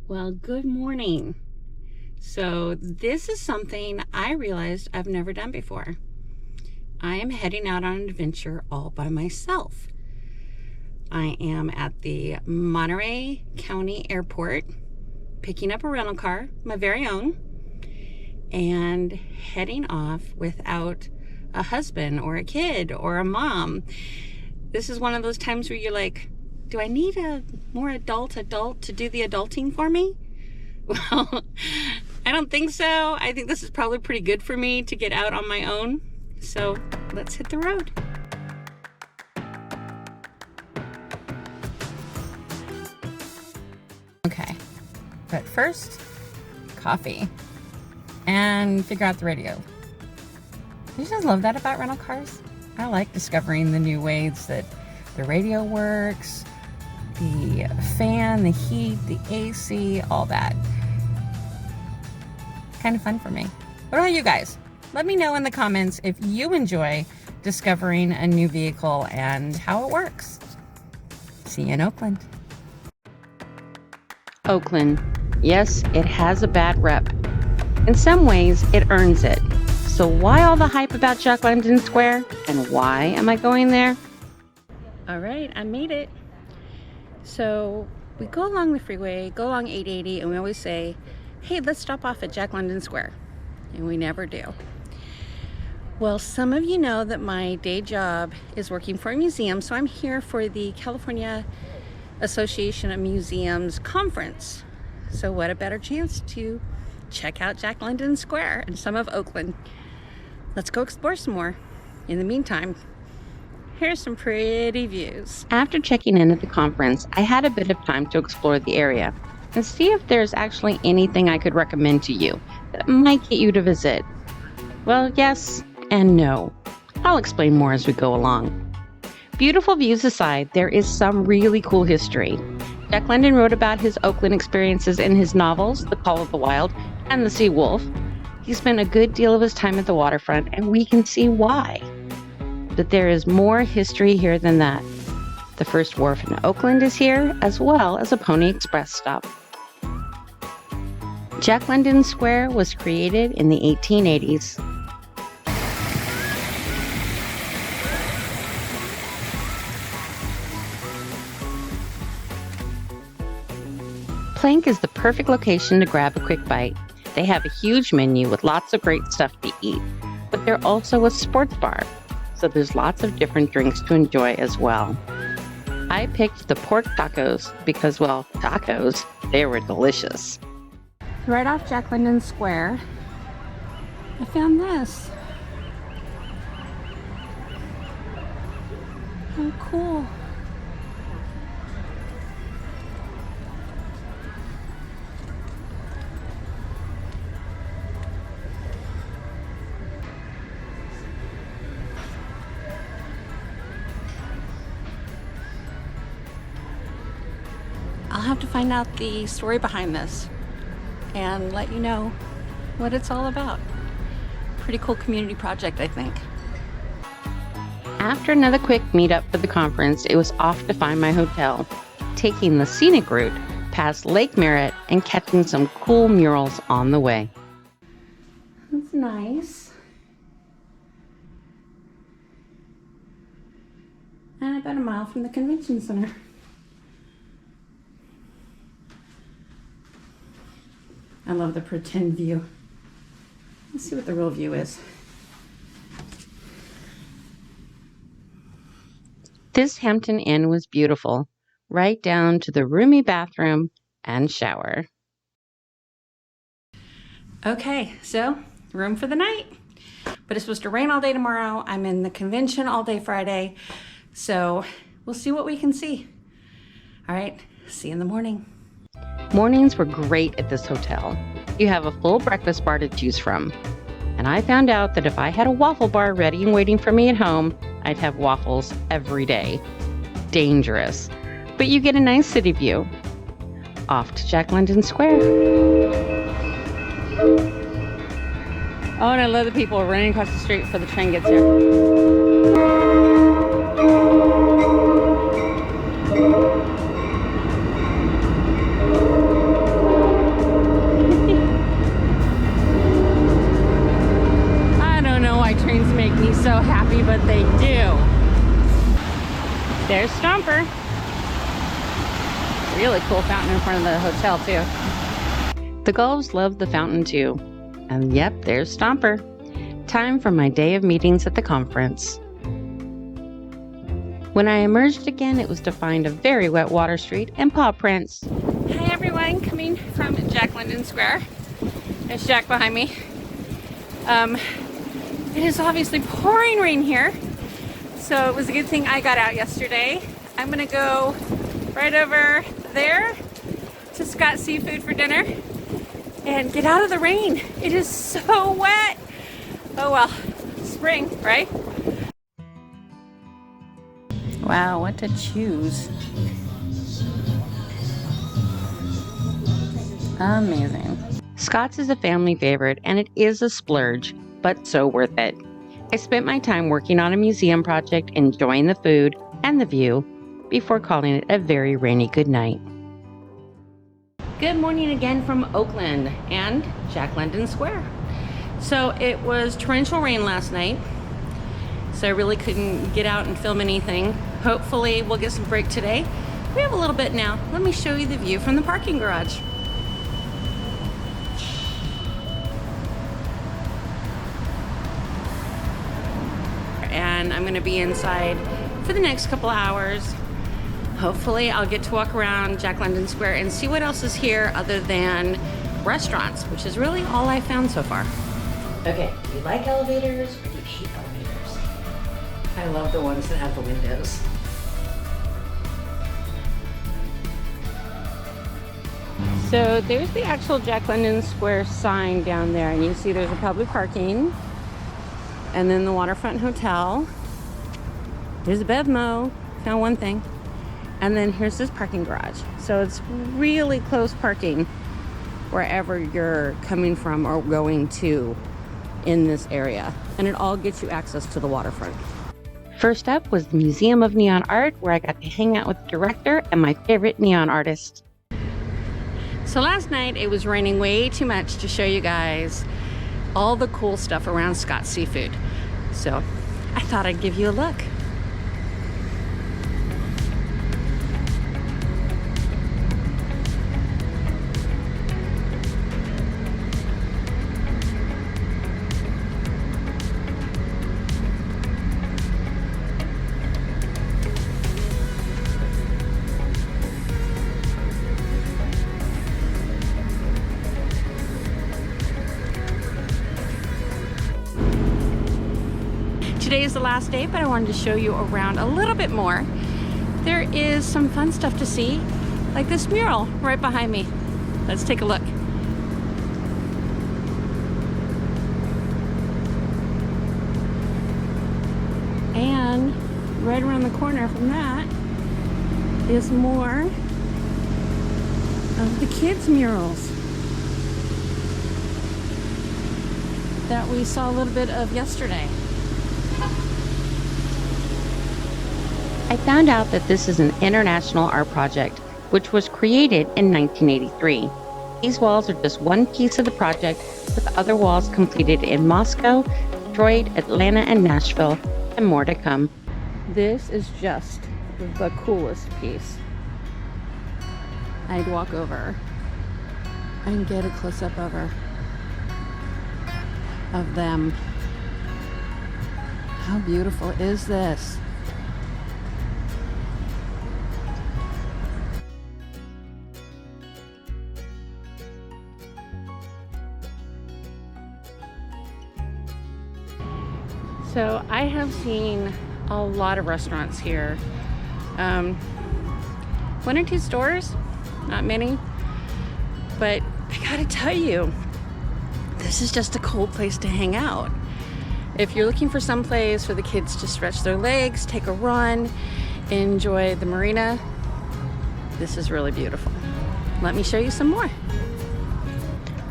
Well, good morning. So this is something I realized I've never done before. I am heading out on an adventure all by myself. I am at the Monterey County Airport picking up a rental car, my very own, and heading off without a husband or a kid or a mom. This is one of those times where you're like, do I need a more adult to do the adulting for me? Well, I don't think so. I think this is probably pretty good for me to get out on my own. So let's hit the road. Okay, but first, coffee and figure out the radio. Do you just love that about rental cars? I like discovering the new ways that the radio works, the fan, the heat, the AC, all that. Kind of fun for me. What about you guys? Let me know in the comments if you enjoy discovering a new vehicle and how it works. See you in Oakland. Oakland. Yes, it has a bad rep. In some ways, it earns it. So why all the hype about Jack London Square? And why am I going there? All right, I made it. So we go along the freeway, go along 880, and we always say, hey, let's stop off at Jack London Square. And we never do. Well, some of you know that my day job is working for a museum, so I'm here for the California Association of Museums conference. So what a better chance to check out Jack London Square and some of Oakland. Let's go explore some more. In the meantime, here's some pretty views. After checking in at the conference, I had a bit of time to explore the area and see if there's actually anything I could recommend to you that might get you to visit. Well, yes and no. I'll explain more as we go along. Beautiful views aside, there is some really cool history. Jack London wrote about his Oakland experiences in his novels, The Call of the Wild and The Sea Wolf. He spent a good deal of his time at the waterfront, and we can see why. But there is more history here than that. The first wharf in Oakland is here, as well as a Pony Express stop. Jack London Square was created in the 1880s. Plank is the perfect location to grab a quick bite. They have a huge menu with lots of great stuff to eat, but they're also a sports bar, so there's lots of different drinks to enjoy as well. I picked the pork tacos because, well, tacos, they were delicious. Right off Jack London Square, I found this. How cool. I'll have to find out the story behind this and let you know what it's all about. Pretty cool community project, I think. After another quick meetup for the conference, it was off to find my hotel, taking the scenic route past Lake Merritt and catching some cool murals on the way. That's nice. And about a mile from the convention center. I love the pretend view. Let's see what the real view is. This Hampton Inn was beautiful, right down to the roomy bathroom and shower. Okay, so room for the night. But it's supposed to rain all day tomorrow. I'm in the convention all day Friday. So we'll see what we can see. All right, see you in the morning. Mornings were great at this hotel. You have a full breakfast bar to choose from. And I found out that if I had a waffle bar ready and waiting for me at home, I'd have waffles every day. Dangerous. But you get a nice city view. Off to Jack London Square. Oh, and I love the people running across the street before the train gets here. but they do. There's Stomper. Really cool fountain in front of the hotel too. The gulls love the fountain too. And yep, there's Stomper. Time for my day of meetings at the conference. When I emerged again, it was to find a very wet Water Street and paw prints. Hi everyone, coming from Jack London Square. There's Jack behind me. It is obviously pouring rain here, so it was a good thing I got out yesterday. I'm gonna go right over there to Scott's Seafood for dinner and get out of the rain. It is so wet. Oh well, spring, right? Wow, what to choose. Amazing. Scott's is a family favorite and it is a splurge, but so worth it. I spent my time working on a museum project, enjoying the food and the view before calling it a very rainy good night. Good morning again from Oakland and Jack London Square. So it was torrential rain last night, so I really couldn't get out and film anything. Hopefully we'll get some break today. We have a little bit now. Let me show you the view from the parking garage. And I'm gonna be inside for the next couple hours. Hopefully I'll get to walk around Jack London Square and see what else is here other than restaurants, which is really all I found so far. Okay, do you like elevators or do you hate elevators? I love the ones that have the windows. So there's the actual Jack London Square sign down there, and you see there's a public parking, and then the Waterfront Hotel. There's a Bevmo, found one thing. And then here's this parking garage. So it's really close parking wherever you're coming from or going to in this area. And it all gets you access to the waterfront. First up was the Museum of Neon Art, where I got to hang out with the director and my favorite neon artist. So last night it was raining way too much to show you guys all the cool stuff around Scott's Seafood. So I thought I'd give you a look. Today is the last day, but I wanted to show you around a little bit more. There is some fun stuff to see, like this mural right behind me. Let's take a look. And right around the corner from that is more of the kids' murals that we saw a little bit of yesterday. I found out that this is an international art project, which was created in 1983. These walls are just one piece of the project, with other walls completed in Moscow, Detroit, Atlanta, and Nashville, and more to come. This is just the coolest piece. I'd walk over and get a close-up of her, of them. How beautiful is this? So I have seen a lot of restaurants here. One or two stores, not many. But I gotta tell you, this is just a cool place to hang out. If you're looking for some place for the kids to stretch their legs, take a run, enjoy the marina, this is really beautiful. Let me show you some more.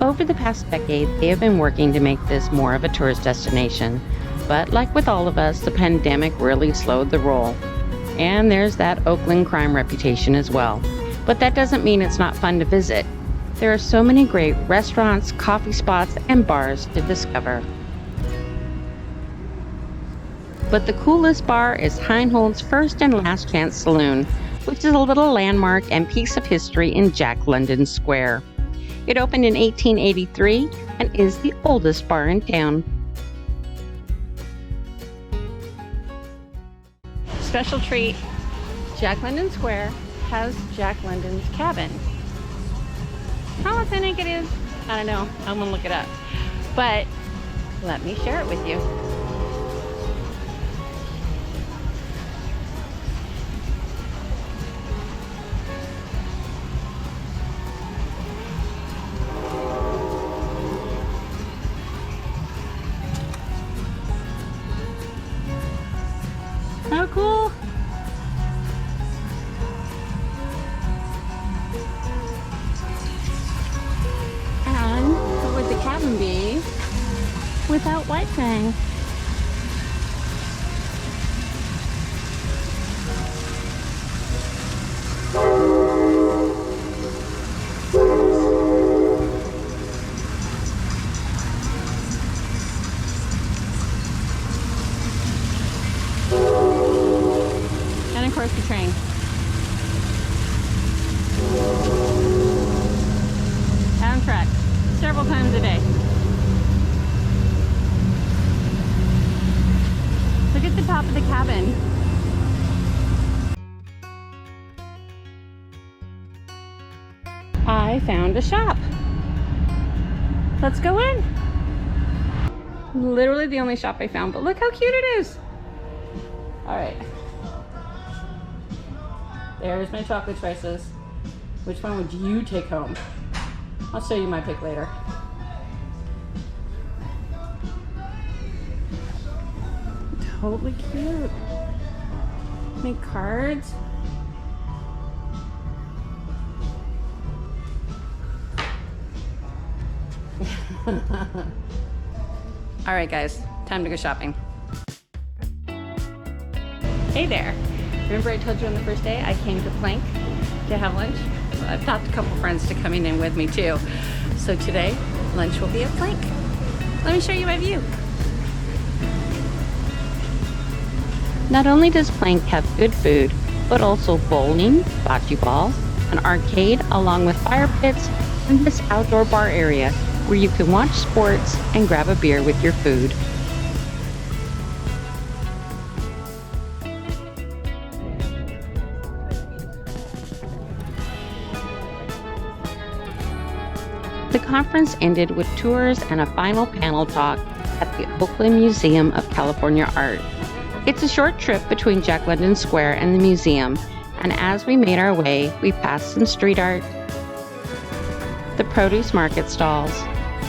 Over the past decade, they have been working to make this more of a tourist destination. But like with all of us, the pandemic really slowed the roll. And there's that Oakland crime reputation as well. But that doesn't mean it's not fun to visit. There are so many great restaurants, coffee spots, and bars to discover. But the coolest bar is Heinhold's First and Last Chance Saloon, which is a little landmark and piece of history in Jack London Square. It opened in 1883 and is the oldest bar in town. Special treat, Jack London Square has Jack London's cabin. How authentic it is, I don't know, I'm gonna look it up. But let me share it with you. How cool! And what would the cabin be without White Fang? And of course the train. Amtrak, several times a day. Look at the top of the cabin. I found a shop. Let's go in. Literally the only shop I found, but look how cute it is. All right. There's my chocolate choices. Which one would you take home? I'll show you my pick later. Totally cute. Make cards. All right, guys, time to go shopping. Hey there. Remember I told you on the first day I came to Plank to have lunch? Well, I've talked a couple friends to coming in with me too. So today, lunch will be at Plank. Let me show you my view. Not only does Plank have good food, but also bowling, bocce ball, an arcade, along with fire pits, and this outdoor bar area where you can watch sports and grab a beer with your food. The conference ended with tours and a final panel talk at the Oakland Museum of California Art. It's a short trip between Jack London Square and the museum, and as we made our way, we passed some street art, the produce market stalls,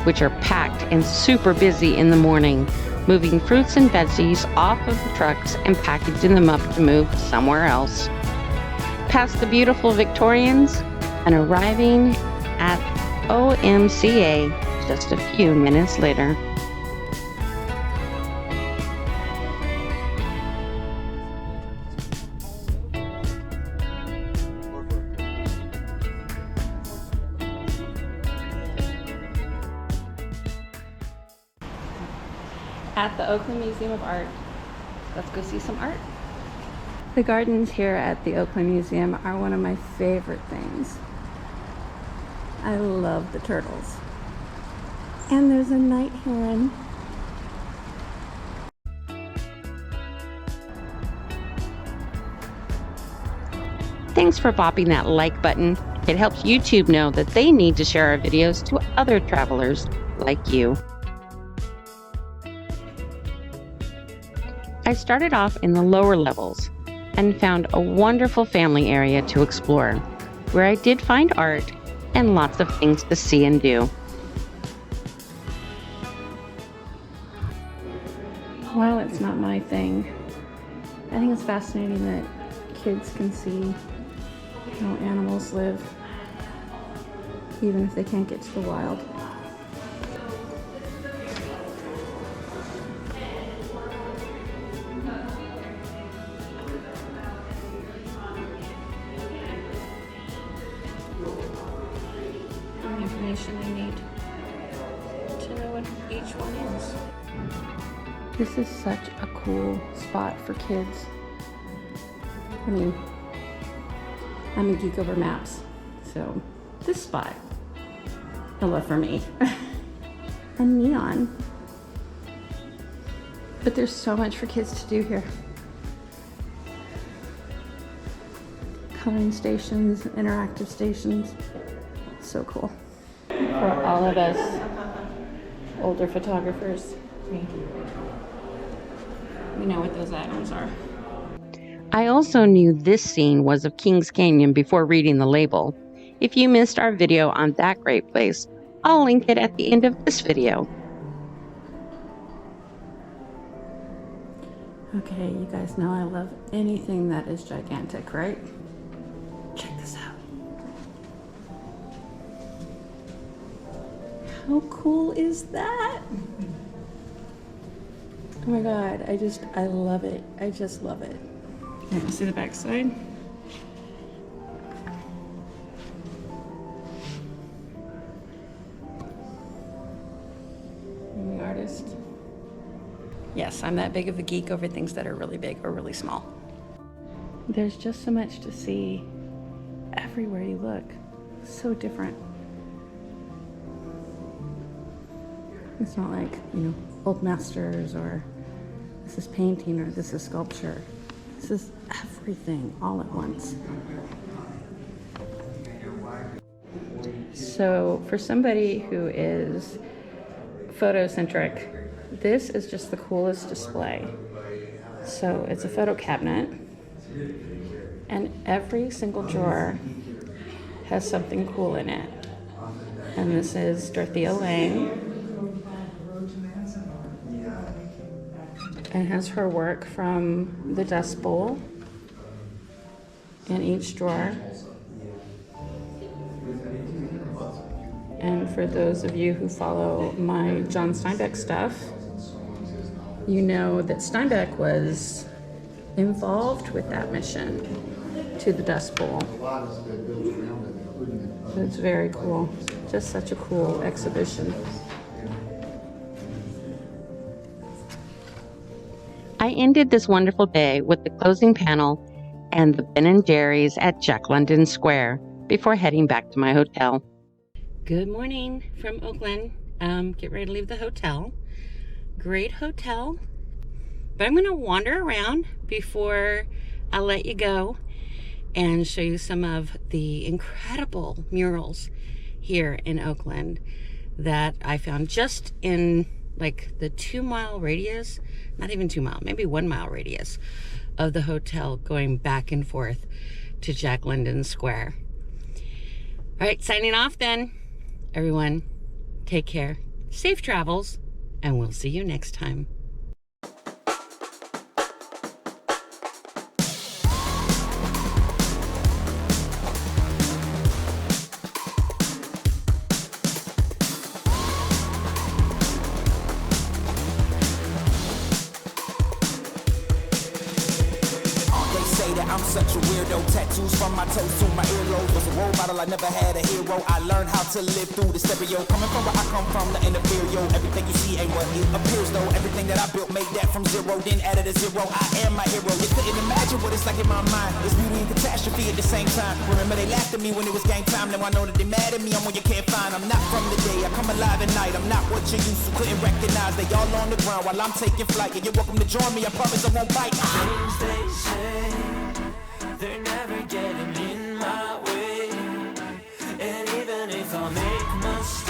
which are packed and super busy in the morning, moving fruits and veggies off of the trucks and packaging them up to move somewhere else. Past the beautiful Victorians and arriving at OMCA just a few minutes later. At the Oakland Museum of Art. Let's go see some art. The gardens here at the Oakland Museum are one of my favorite things. I love the turtles. And there's a night heron. Thanks for bopping that like button. It helps YouTube know that they need to share our videos to other travelers like you. I started off in the lower levels and found a wonderful family area to explore, where I did find art and lots of things to see and do. While it's not my thing, I think it's fascinating that kids can see how animals live, even if they can't get to the wild. The information you need to know what each one is. This is such a cool spot for kids. I mean, I'm a geek over maps, so this spot, a love for me. And neon. But there's so much for kids to do here. Coloring stations, interactive stations. So cool. For all of us older photographers, we know what those items are. I also knew this scene was of Kings Canyon before reading the label. If you missed our video on that great place, I'll link it at the end of this video. Okay, you guys know I love anything that is gigantic, right? Check this out. How cool is that? Oh my God, I love it. I just love it. Okay, see the back side? I'm the artist. Yes, I'm that big of a geek over things that are really big or really small. There's just so much to see everywhere you look. So different. It's not like, you know, old masters or this is painting or this is sculpture. This is everything all at once. So for somebody who is photocentric, this is just the coolest display. So it's a photo cabinet, and every single drawer has something cool in it. And this is Dorothea Lange. And has her work from the Dust Bowl in each drawer. And for those of you who follow my John Steinbeck stuff, you know that Steinbeck was involved with that mission to the Dust Bowl. So it's very cool. Just such a cool exhibition. I ended this wonderful day with the closing panel and the Ben & Jerry's at Jack London Square before heading back to my hotel. Good morning from Oakland. Get ready to leave the hotel. Great hotel. But I'm going to wander around before I let you go and show you some of the incredible murals here in Oakland that I found just in like the 2-mile radius, not even 2 mile, maybe 1 mile radius of the hotel going back and forth to Jack London Square. All right, signing off then. Everyone, take care, safe travels, and we'll see you next time. I'm such a weirdo, tattoos from my toes to my earlobes. Was a role model, I never had a hero. I learned how to live through the stereo. Coming from where I come from, the inferior. Everything you see ain't what it appears though. Everything that I built made that from zero, then added a zero. I am my hero. You couldn't imagine what it's like in my mind. It's beauty and catastrophe at the same time. Remember they laughed at me when it was game time. Now I know that they mad at me, I'm one you can't find. I'm not from the day, I come alive at night. I'm not what you used to, couldn't recognize. They all on the ground while I'm taking flight. And you're welcome to join me, I promise I won't bite. Things they say, they're never getting in my way. And even if I make mistakes,